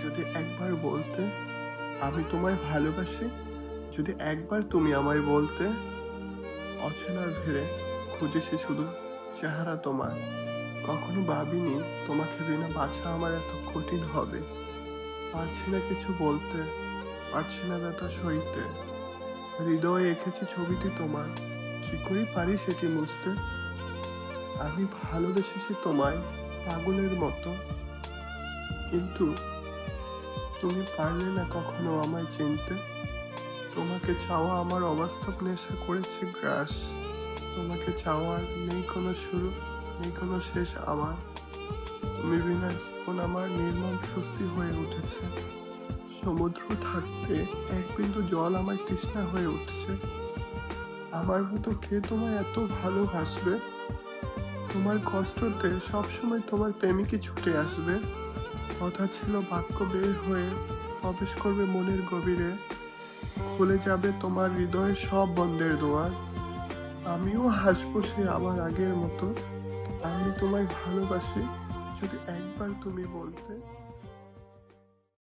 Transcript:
যদি একবার বলতে আমি তোমায় ভালোবাসি, যদি একবার তুমি আমায় বলতে, অচেনার ভিড়ে খুঁজেছি শুধু চেহারা তোমার। কখনো ভাবিনি তোমাকে বিনা বাঁচা আমার এত কঠিন হবে। পারছি না কিছু বলতে, পারছি না ব্যথা সইতে। হৃদয়ে এঁকেছি ছবিটি তোমার, কি করে পারি সেটি মুছতে। আমি ভালোবেসেছি তোমায় পাগলের মতো, কিন্তু তুমি পারলে না কখনো আমায় চিনতে। তোমাকে চাওয়া আমার অবাস্তব নেশা করেছে গ্রাস। তোমাকে চাওয়ার নেই কোনো শুরু, নেই কোনো শেষ আমার। তুমি বিনা জীবন আমার নির্মম স্বস্তি হয়ে উঠেছে। সমুদ্র থাকতে এক বিন্দু জল আমার তৃষ্ণা হয়ে উঠছে। আমার মতো কে তোমায় এত ভালোবাসবে? তোমার কষ্টতে সবসময় তোমার প্রেমিকই ছুটে আসবে। কথা ছিল বাক্য বের হয়ে প্রবেশ করবে মনের গভীরে, খুলে যাবে তোমার হৃদয়ের সব বন্ধের দোয়ার। আমিও হাসবো সে আমার আগের মতো। আমি তোমায় ভালোবাসি, যদি একবার তুমি বলতে।